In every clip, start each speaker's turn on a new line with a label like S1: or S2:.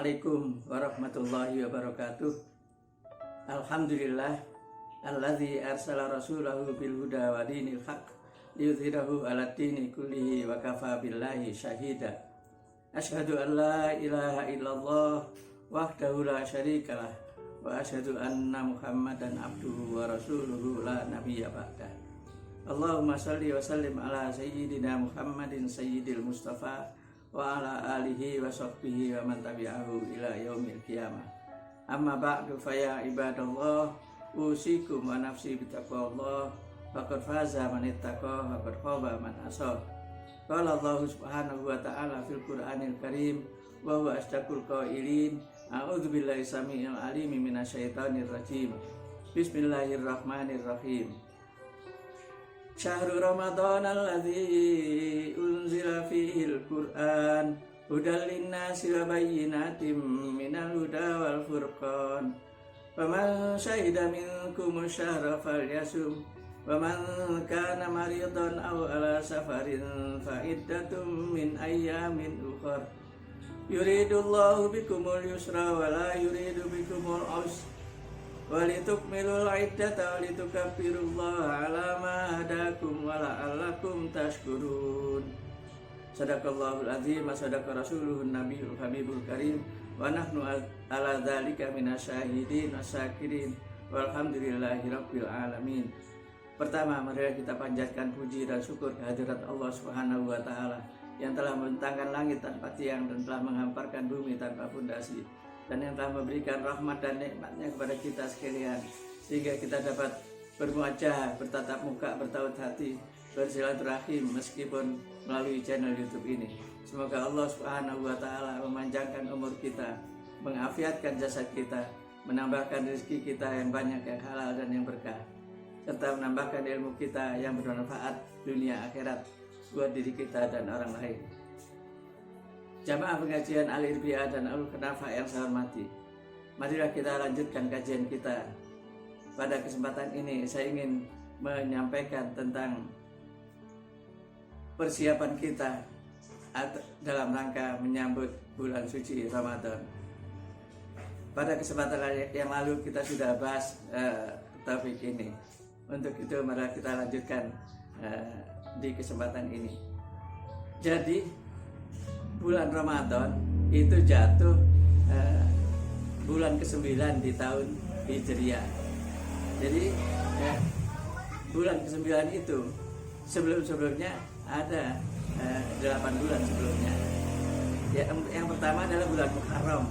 S1: Assalamualaikum warahmatullahi wabarakatuh. Alhamdulillah alladzi arsala rasulahu bil huda wa dinil haq liyudhhirahu 'ala dini kullihi wa kafa billahi syahida. Asyhadu an la ilaha illallah wahdahu la syarikalah wa asyhadu anna Muhammadan abduhu wa rasuluhu la nabiyya ba'dah. Allahumma shalli wa sallim ala sayyidina Muhammadin sayyidil mustafa wa ala alihi wa sahbihi wa man tabi'ahu ila yaumil qiyamah. Amma ba'du fa ya ibadallah, usikum wa nafsi bitaqwallah, faqad faza man ittaqa wa qad khaba man asa. Qala Allah subhanahu wa ta'ala fil Qur'anil Karim wa huwa asdaqul qailin. A'udzu billahi samii'il 'aliim minasyaitonir rajim. Bismillahirrahmanirrahim. Syahrul Ramadan alladzi unzila fihil Qur'an hudal linnasi wa bayyinatin minal huda wal furqan. Faman syahida minkum syahra falyasum wa man kana maridan aw ala safarin fa iddatum min ayyamin ukhra. Yuridullahu bikumul yusra wa la yuridu bikumul usra. Walitukmilul iddata walitukabbirullaha ala ma hadakum wa la'allakum tashkurun. Sadaqallahul azim wa sadaqa rasuluhun nabiyul habibul karim wa nahnu ala dzalika minasyahidin wasyakirin walhamdulillahi rabbil alamin. Pertama, mari kita panjatkan puji dan syukur kehadirat Allah Subhanahu wa taala yang telah membentangkan langit tanpa tiang dan telah menghamparkan bumi tanpa fondasi, dan yang telah memberikan rahmat dan nikmatnya kepada kita sekalian, sehingga kita dapat bermuajah, bertatap muka, bertaut hati, bersilaturahim meskipun melalui channel YouTube ini. Semoga Allah Subhanahu wa taala memanjangkan umur kita, mengafiatkan jasad kita, menambahkan rezeki kita yang banyak, yang halal dan yang berkah, serta menambahkan ilmu kita yang bermanfaat dunia akhirat buat diri kita dan orang lain. Jamaah pengajian Al-Irbiah dan Al-Kanafa yang saya hormati, marilah kita lanjutkan kajian kita. Pada kesempatan ini saya ingin menyampaikan tentang persiapan kita dalam rangka menyambut bulan suci Ramadan. Pada kesempatan yang lalu kita sudah bahas topik ini. Untuk itu mari kita lanjutkan di kesempatan ini. Jadi bulan Ramadan itu jatuh bulan ke-9 di tahun Hijriah. Jadi bulan ke-9 itu sebelum-sebelumnya ada 8 bulan sebelumnya. Yang pertama adalah bulan Muharram.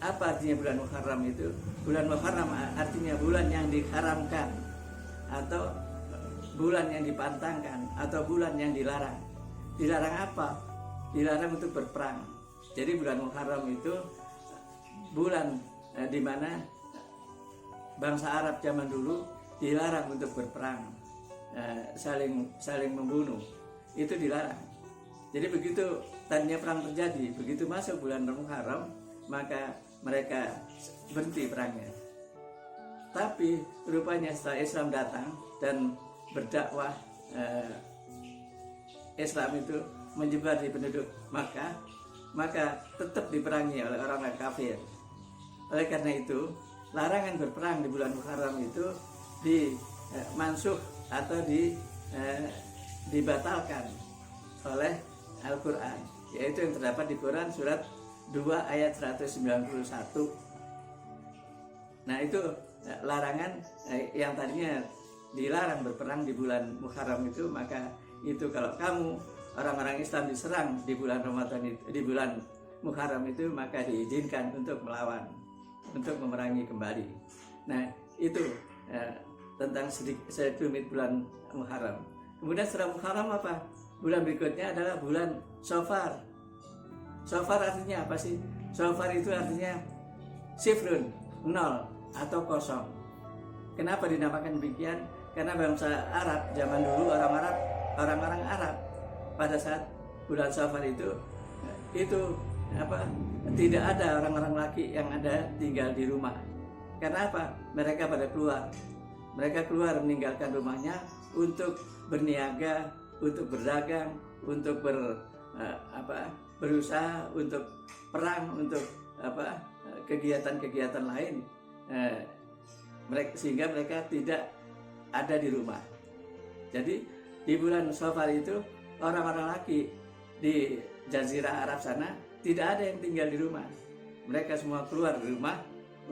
S1: Apa artinya bulan Muharram itu? Bulan Muharram artinya bulan yang diharamkan, atau bulan yang dipantangkan, atau bulan yang dilarang. Dilarang apa? Dilarang untuk berperang. Jadi bulan Muharram itu bulan di mana bangsa Arab zaman dulu dilarang untuk berperang, saling membunuh, itu dilarang. Jadi begitu tadinya perang terjadi, begitu masuk bulan Muharram maka mereka berhenti perangnya. Tapi rupanya setelah Islam datang dan berdakwah, Islam itu menyebar di penduduk Makkah, maka tetap diperangi oleh orang kafir. Oleh karena itu, larangan berperang di bulan Muharram itu dimansuh atau dibatalkan oleh Al-Quran, yaitu yang terdapat di Quran surat 2 ayat 191. Nah, itu larangan yang tadinya dilarang berperang di bulan Muharram itu, maka itu kalau kamu orang-orang Islam diserang di bulan Ramadan itu, di bulan Muharram itu, maka diizinkan untuk melawan, untuk memerangi kembali. Nah, itu tentang sekelumit bulan Muharram. Kemudian setelah Muharram apa? Bulan berikutnya adalah bulan Shafar. Shafar artinya apa sih? Shafar itu artinya sifrun, 0 atau kosong. Kenapa dinamakan demikian? Karena bangsa Arab zaman dulu, orang-orang Arab pada saat bulan Shafar itu tidak ada orang-orang laki yang ada tinggal di rumah. Karena apa? Mereka pada keluar. Mereka keluar meninggalkan rumahnya untuk berniaga, untuk berdagang, untuk berusaha untuk perang, untuk apa, kegiatan-kegiatan lain, sehingga mereka tidak ada di rumah. Jadi di bulan Safar itu orang-orang laki di Jazirah Arab sana tidak ada yang tinggal di rumah. Mereka semua keluar dari rumah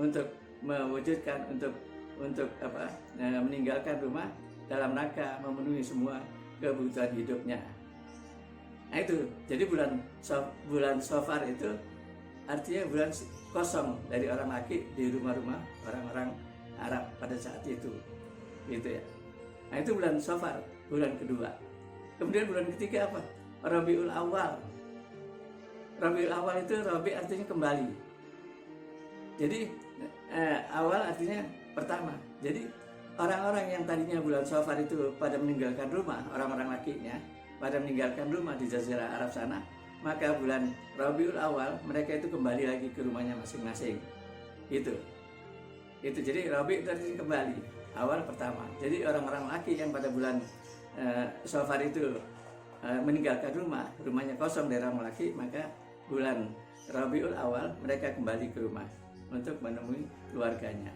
S1: untuk mewujudkan, untuk meninggalkan rumah dalam rangka memenuhi semua kebutuhan hidupnya. Nah itu, jadi bulan Safar itu artinya bulan kosong dari orang laki di rumah-rumah orang-orang Arab pada saat itu, gitu ya. Nah itu bulan Safar, bulan kedua. Kemudian bulan ketiga apa? Rabiul Awal. Rabiul Awal itu Rabi artinya kembali. Jadi awal artinya pertama. Jadi orang-orang yang tadinya bulan Safar itu pada meninggalkan rumah, orang-orang lakinya pada meninggalkan rumah di Jazirah Arab sana, maka bulan Rabiul Awal mereka itu kembali lagi ke rumahnya masing-masing. Itu jadi Rabi itu artinya kembali, awal pertama. Jadi orang-orang laki yang pada bulan Safar itu meninggalkan rumahnya kosong dari orang laki, maka bulan Rabiul Awal mereka kembali ke rumah untuk menemui keluarganya.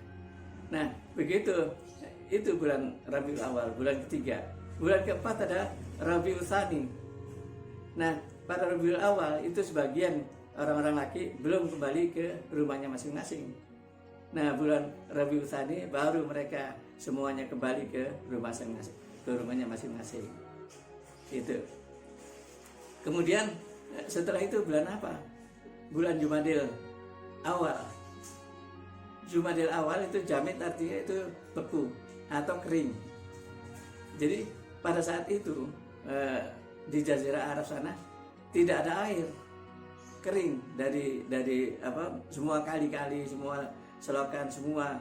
S1: Nah begitu, itu bulan Rabiul Awal, bulan ketiga. Bulan keempat ada Rabiul Tsani. Nah pada Rabiul Awal itu sebagian orang-orang laki belum kembali ke rumahnya masing-masing. Nah bulan Rabiul Tsani baru mereka semuanya kembali ke rumahnya masing-masing. Itu. Kemudian setelah itu bulan apa? Bulan Jumadil Awal. Jumadil Awal itu jamid artinya itu beku atau kering. Jadi pada saat itu di Jazirah Arab sana tidak ada air, kering dari semua kali-kali, semua selokan, semua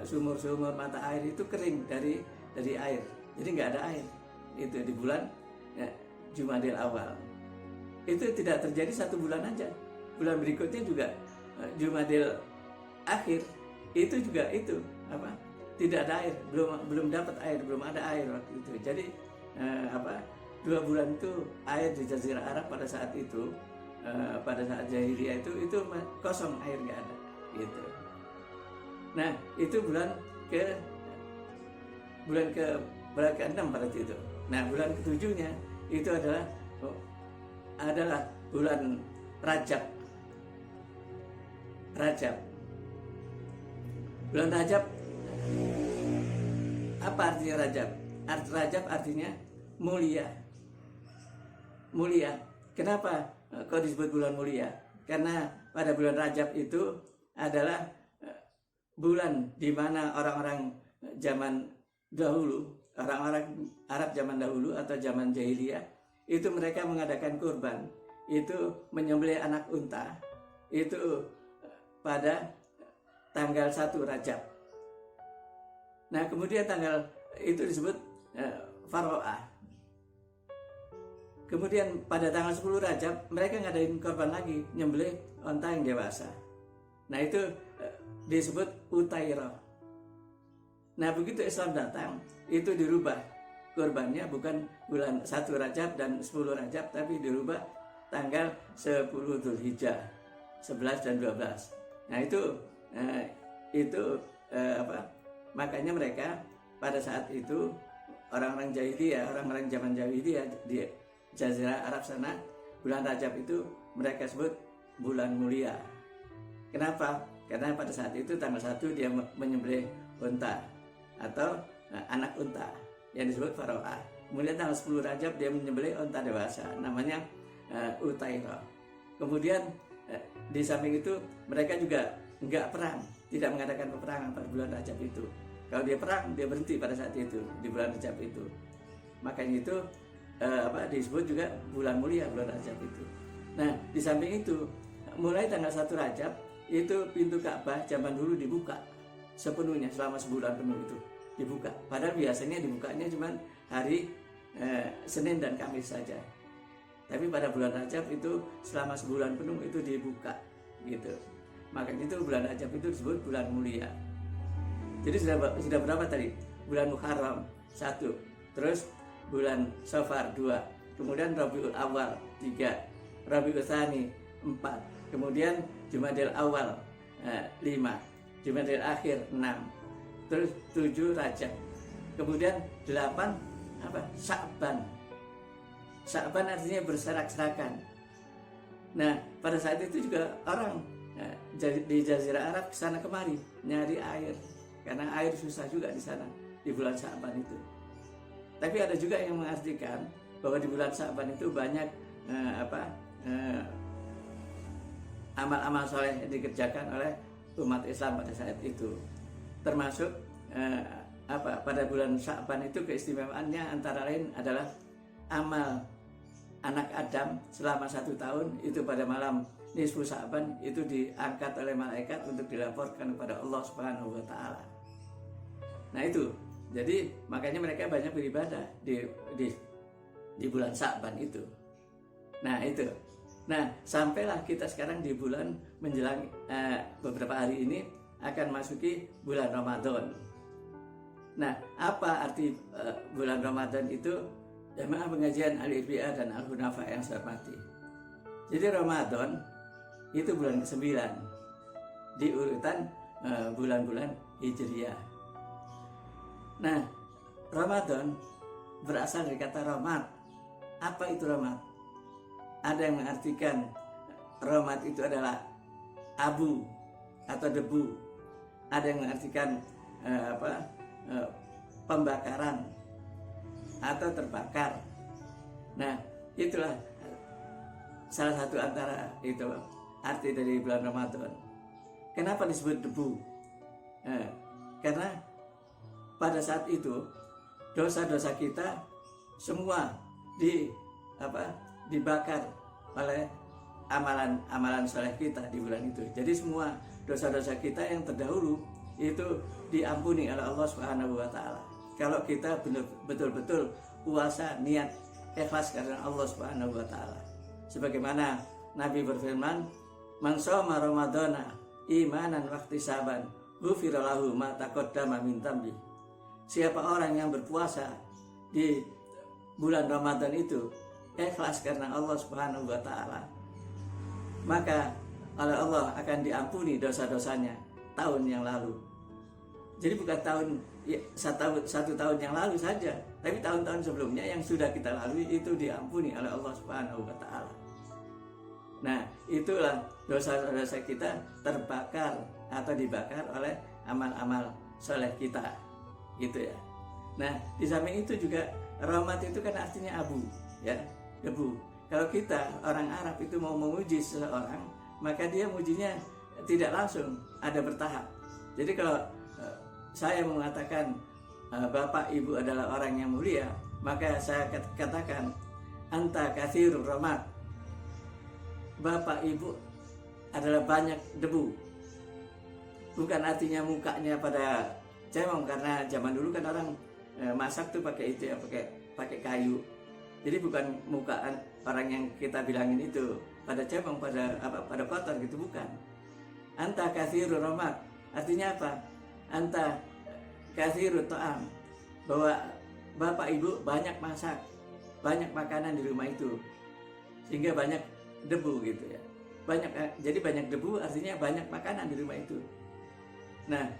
S1: sumur-sumur mata air itu kering dari air. Jadi nggak ada air. Itu di bulan Jumadil Awal. Itu tidak terjadi satu bulan aja. Bulan berikutnya juga Jumadil Akhir itu juga tidak ada air, belum dapat air, belum ada air waktu itu. Jadi 2 bulan itu air di Jazirah Arab pada saat itu, pada saat jahiliyah itu kosong, air nggak ada gitu. Nah itu bulan ke-6 pada itu. Nah bulan ke-7-nya itu adalah bulan Rajab. Bulan Rajab, apa artinya Rajab? Rajab artinya mulia. Kenapa kok disebut bulan mulia? Karena pada bulan Rajab itu adalah bulan di mana orang-orang zaman dahulu, orang-orang Arab zaman dahulu atau zaman jahiliyah, itu mereka mengadakan kurban, itu menyembelih anak unta, itu pada tanggal 1 Rajab. Nah kemudian tanggal itu disebut Faro'ah. Kemudian pada tanggal 10 Rajab mereka ngadain korban lagi, nyembelih onta yang dewasa. Nah itu disebut Utairah. Nah begitu Islam datang, itu dirubah korbannya, bukan bulan 1 Rajab dan 10 Rajab, tapi dirubah tanggal 10 Dzulhijjah, 11 dan 12. Nah itu makanya mereka pada saat itu orang-orang jahiliyah, orang-orang zaman jahiliyah di Jazirah Arab sana, bulan Rajab itu mereka sebut bulan mulia. Kenapa? Karena pada saat itu tanggal 1 dia menyembelih unta atau anak unta yang disebut Faro'ah. Kemudian tanggal 10 Rajab dia menyembelih unta dewasa, namanya Utairah. Kemudian di samping itu mereka juga enggak perang, tidak mengadakan peperangan pada bulan Rajab itu. Kalau dia perang, dia berhenti pada saat itu, di bulan Rajab itu. Makanya itu disebut juga bulan mulia, bulan Rajab itu. Nah, di samping itu, mulai tanggal 1 Rajab itu pintu Ka'bah zaman dulu dibuka sepenuhnya, selama sebulan penuh itu dibuka. Padahal biasanya dibukanya cuma hari Senin dan Kamis saja. Tapi pada bulan Rajab itu selama sebulan penuh itu dibuka gitu. Makanya itu bulan Rajab itu disebut bulan mulia. Jadi sudah berapa tadi? Bulan Muharram 1, terus bulan Safar 2, kemudian Rabiul Awal 3, Rabiul Tsani 4, kemudian Jumadil Awal 5, Jumadil Akhir 6, terus 7 Rajab, kemudian 8 Sya'ban. Sya'ban artinya berserak-serakan. Nah, pada saat itu juga orang di Jazirah Arab kesana kemari nyari air, karena air susah juga di sana di bulan Sya'ban itu. Tapi ada juga yang mengartikan bahwa di bulan Sya'ban itu banyak amal-amal soleh yang dikerjakan oleh umat Islam pada saat itu. Termasuk pada bulan Sya'ban itu keistimewaannya antara lain adalah amal anak Adam selama 1 tahun itu pada malam nisfu Sya'ban itu diangkat oleh malaikat untuk dilaporkan kepada Allah Subhanahu wa taala. Nah itu, jadi makanya mereka banyak beribadah di bulan Sya'ban itu. Nah itu. Nah, sampailah kita sekarang di bulan menjelang beberapa hari ini akan masuki bulan Ramadan. Nah, apa arti bulan Ramadan itu? Jamaah pengajian Al-Irbi'ah dan Al-Hunafa yang saya hormati. Jadi Ramadan itu bulan ke-9 di urutan bulan-bulan Hijriyah. Nah, Ramadan berasal dari kata Ramad. Apa itu Ramad? Ada yang mengartikan Ramad itu adalah abu atau debu. Ada yang mengartikan pembakaran atau terbakar. Nah, itulah salah satu antara itu arti dari bulan Ramadan. Kenapa disebut debu? Karena pada saat itu dosa-dosa kita semua dibakar oleh amalan-amalan soleh kita di bulan itu. Jadi semua dosa-dosa kita yang terdahulu itu diampuni oleh Allah Subhanahu wa taala. Kalau kita betul-betul puasa niat ikhlas karena Allah Subhanahu wa taala. Sebagaimana Nabi berfirman, "Man shoma Ramadhana imanan wa ihtisaban, ghufira lahu ma taqaddama min dhanbi." Siapa orang yang berpuasa di bulan Ramadan itu ikhlas karena Allah Subhanahu wa taala, maka oleh Allah akan diampuni dosa-dosanya tahun yang lalu. Jadi bukan satu tahun yang lalu saja, tapi tahun-tahun sebelumnya yang sudah kita lalui itu diampuni oleh Allah Subhanahu wa taala. Nah, itulah dosa-dosa kita terbakar atau dibakar oleh amal-amal soleh kita. Gitu ya. Nah, di samping itu juga rahmat itu kan artinya abu, ya, debu. Kalau kita orang Arab itu mau memuji seseorang, maka dia mujinya tidak langsung, ada bertahap. Jadi kalau saya mengatakan Bapak Ibu adalah orang yang mulia, maka saya katakan anta katsirur rahmat. Bapak Ibu adalah banyak debu. Bukan artinya mukanya pada cemong, karena zaman dulu kan orang masak tuh pakai itu ya, pakai kayu. Jadi bukan muka orang yang kita bilangin itu pada cemong, pada kotor gitu, bukan. Anta katsirur rahmat artinya apa? Anta katsirut ta'am, bahwa Bapak Ibu banyak masak, banyak makanan di rumah itu, sehingga banyak debu gitu ya. Jadi banyak debu artinya banyak makanan di rumah itu. Nah,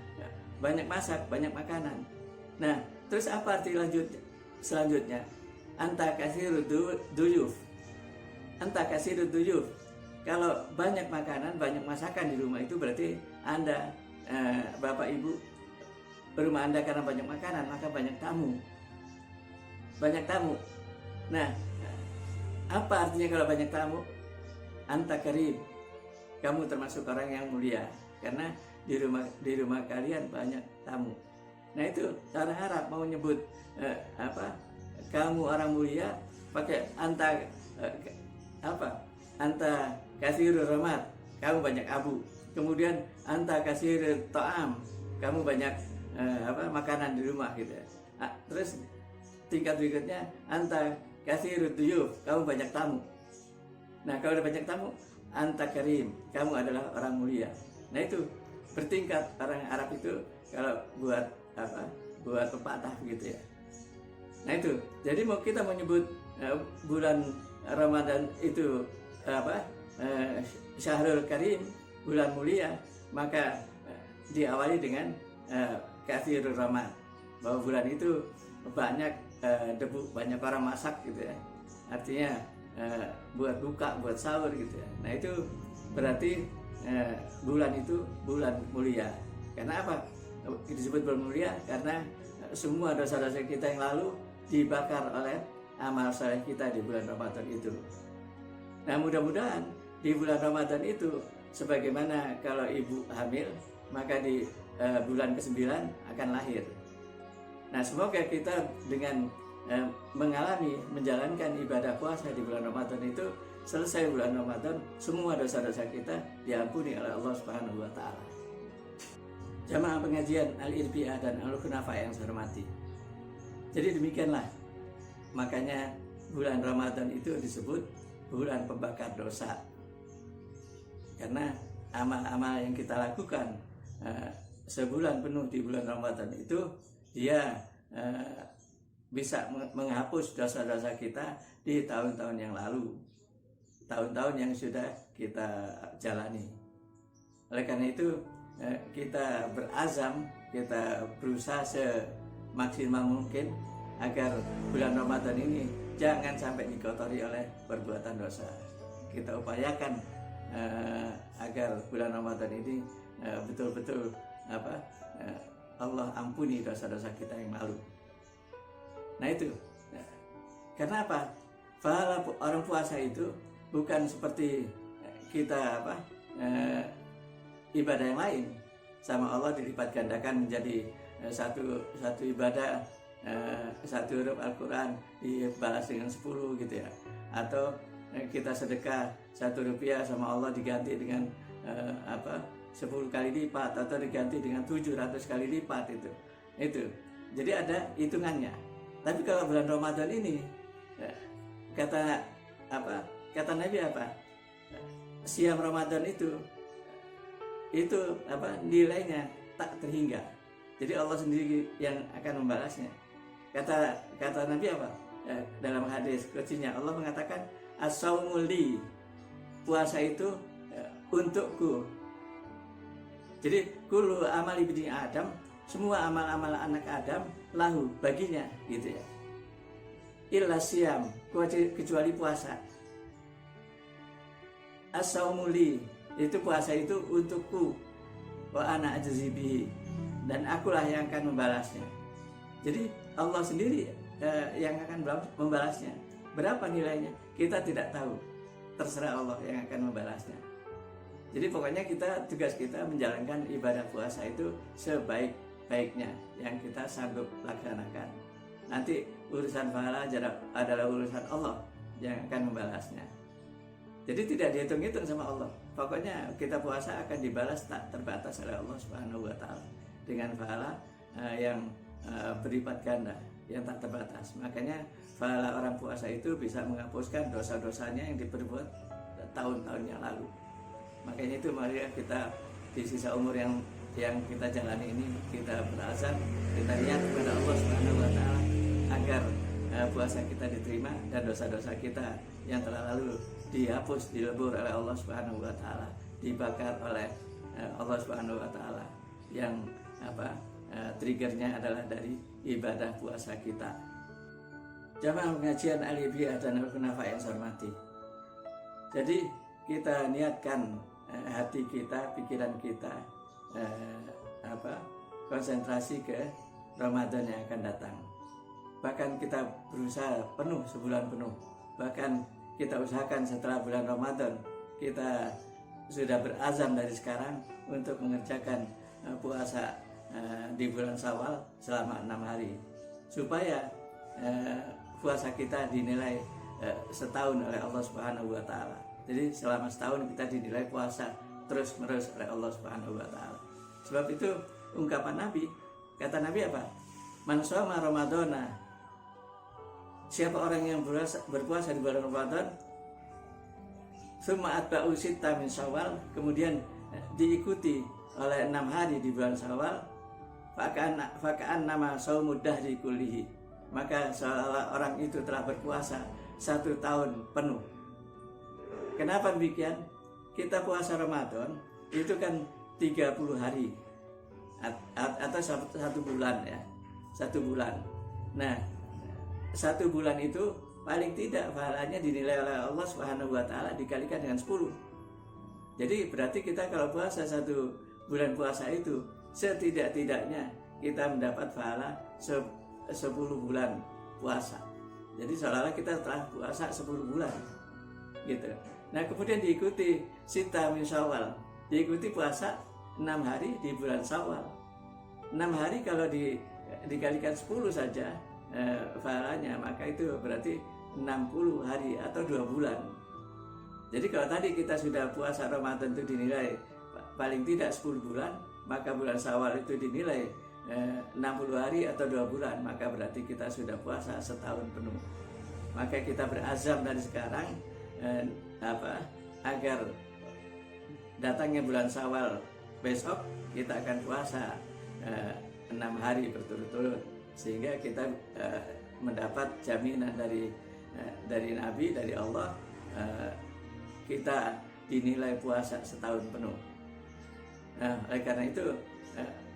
S1: banyak masak, banyak makanan. Nah, terus apa arti selanjutnya? Anta katsirud duyuf. Anta katsirud duyuf. Kalau banyak makanan, banyak masakan di rumah itu berarti Anda Bapak Ibu, rumah Anda karena banyak makanan, maka banyak tamu. Banyak tamu. Nah, apa artinya kalau banyak tamu? Anta karim. Kamu termasuk orang yang mulia karena di rumah kalian banyak tamu. Nah, itu cara Arab mau nyebut kamu orang mulia pakai anta anta katsirur rahmat, kamu banyak abu. Kemudian anta katsirut ta'am, kamu banyak makanan di rumah gitu ya. Terus tingkat berikutnya anta katsirud duyuf, kamu banyak tamu. Nah, kalau ada banyak tamu, anta karim, kamu adalah orang mulia. Nah, itu bertingkat orang Arab itu kalau buat pepatah gitu ya. Nah, itu. Jadi kita menyebut bulan Ramadan itu Syahrul Karim, bulan mulia, maka diawali dengan kathirur rahmat, bahwa bulan itu banyak debu, banyak orang masak gitu ya, artinya buat buka, buat sahur gitu ya. Nah itu berarti bulan itu bulan mulia. Karena apa disebut bulan mulia? Karena semua dosa-dosa kita yang lalu dibakar oleh amal saleh kita di bulan Ramadan itu. Nah mudah-mudahan di bulan Ramadan itu, sebagaimana kalau ibu hamil, maka di bulan ke-9 akan lahir. Nah semoga kita dengan menjalankan ibadah puasa di bulan Ramadan itu, selesai bulan Ramadan, semua dosa-dosa kita diampuni oleh Allah Subhanahu wa Ta'ala. Jamaah pengajian Al-Irbiah dan Al-Khunafa yang saya hormati. Jadi demikianlah, makanya bulan Ramadan itu disebut bulan pembakar dosa. Karena amal-amal yang kita lakukan sebulan penuh di bulan Ramadan itu, dia bisa menghapus dosa-dosa kita di tahun-tahun yang lalu, tahun-tahun yang sudah kita jalani. Oleh karena itu kita berazam, kita berusaha semaksimal mungkin agar bulan Ramadan ini jangan sampai dikotori oleh perbuatan dosa. Kita upayakan agar bulan Ramadan ini betul-betul Allah ampuni dosa-dosa kita yang lalu. Nah itu, karena apa? Pahala orang puasa itu bukan seperti kita ibadah yang lain, sama Allah dilipat gandakan menjadi satu ibadah, satu huruf Al-Quran dibalas dengan 10 gitu ya, atau kita sedekah 1 rupiah sama Allah diganti dengan 10 kali lipat, atau diganti dengan 700 kali lipat. Itu jadi ada hitungannya. Tapi kalau bulan Ramadan ini, kata Nabi siam Ramadan itu nilainya tak terhingga. Jadi Allah sendiri yang akan membalasnya. Kata Nabi dalam hadis qudsinya, Allah mengatakan as-saumu li, puasa itu untukku. Jadi kullu amali ibni Adam, semua amal-amal anak Adam lahu, baginya gitu ya. Illa siyam, kecuali puasa. As-saumu li, itu puasa itu untukku, wa ana ajzi bihi, dan akulah yang akan membalasnya. Jadi Allah sendiri yang akan membalasnya. Berapa nilainya kita tidak tahu, terserah Allah yang akan membalasnya. Jadi pokoknya tugas kita menjalankan ibadah puasa itu sebaik-baiknya yang kita sanggup laksanakan. Nanti urusan pahala adalah urusan Allah yang akan membalasnya. Jadi tidak dihitung-hitung sama Allah. Pokoknya kita puasa akan dibalas tak terbatas oleh Allah Subhanahu wa Ta'ala dengan pahala yang berlipat ganda, yang tak terbatas. Makanya pahala orang puasa itu bisa menghapuskan dosa-dosanya yang diperbuat tahun-tahun yang lalu. Makanya itu mari kita di sisa umur yang kita jalani ini, kita berazam, kita niat kepada Allah Subhanahu wa Ta'ala agar puasa kita diterima dan dosa-dosa kita yang telah lalu dihapus, dilebur oleh Allah Subhanahu wa Ta'ala, dibakar oleh Allah Subhanahu wa Ta'ala, yang triggernya adalah dari ibadah puasa kita. Jamaah pengajian Al-Irbiah dan Al-Khunafa yang saya hormati. Jadi kita niatkan hati kita, pikiran kita konsentrasi ke Ramadan yang akan datang. Bahkan kita berusaha penuh, sebulan penuh. Bahkan kita usahakan setelah bulan Ramadan, kita sudah berazam dari sekarang untuk mengerjakan puasa di bulan Syawal selama 6 hari, supaya puasa kita dinilai setahun oleh Allah Subhanahu wa Ta'ala. Jadi selama setahun kita dinilai puasa terus-menerus oleh Allah Subhanahu wa Ta'ala. Sebab itu ungkapan Nabi, kata Nabi Man shoma Ramadana, siapa orang yang berpuasa di bulan Ramadan, summa atba'u sitta min Syawal, kemudian diikuti oleh 6 hari di bulan Syawal, faka'an nama saumud dahri kullihi, maka seolah orang itu telah berpuasa 1 tahun penuh. Kenapa demikian? Kita puasa Ramadan itu kan 30 hari atau 1 bulan ya. 1 bulan. Nah, 1 bulan itu paling tidak pahalanya dinilai oleh Allah Subhanahu wa taala dikalikan dengan 10. Jadi berarti kita kalau puasa 1 bulan puasa itu setidak-tidaknya kita mendapat pahala 10 bulan puasa. Jadi seolah-olah kita telah puasa 10 bulan gitu. Nah, kemudian diikuti Sita min Syawal, diikuti puasa 6 hari di bulan Syawal. 6 hari kalau dikalikan 10 saja pahalanya, maka itu berarti 60 hari atau 2 bulan. Jadi kalau tadi kita sudah puasa Ramadan itu dinilai paling tidak 10 bulan, maka bulan Syawal itu dinilai 60 hari atau 2 bulan, maka berarti kita sudah puasa setahun penuh. Maka kita berazam dari sekarang agar datangnya bulan Syawal besok kita akan puasa 6 hari berturut-turut, sehingga kita mendapat jaminan dari Nabi, dari Allah, kita dinilai puasa setahun penuh. Nah, oleh karena itu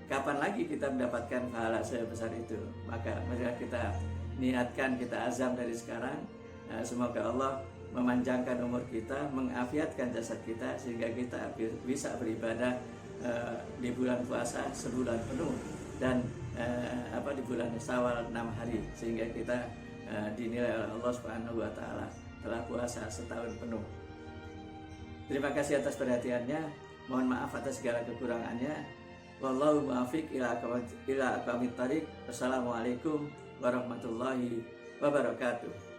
S1: kapan lagi kita mendapatkan pahala sebesar itu? Maka mari kita niatkan, kita azam dari sekarang. Semoga Allah memanjangkan umur kita, mengafiatkan jasad kita, sehingga kita bisa beribadah di bulan puasa sebulan penuh dan di bulan Syawal 6 hari, sehingga kita dinilai oleh Allah Subhanahu wa taala telah puasa setahun penuh. Terima kasih atas perhatiannya. Mohon maaf atas segala kekurangannya. Wallahu muwaffiq ila aqwamit thariq. Wassalamualaikum warahmatullahi wabarakatuh.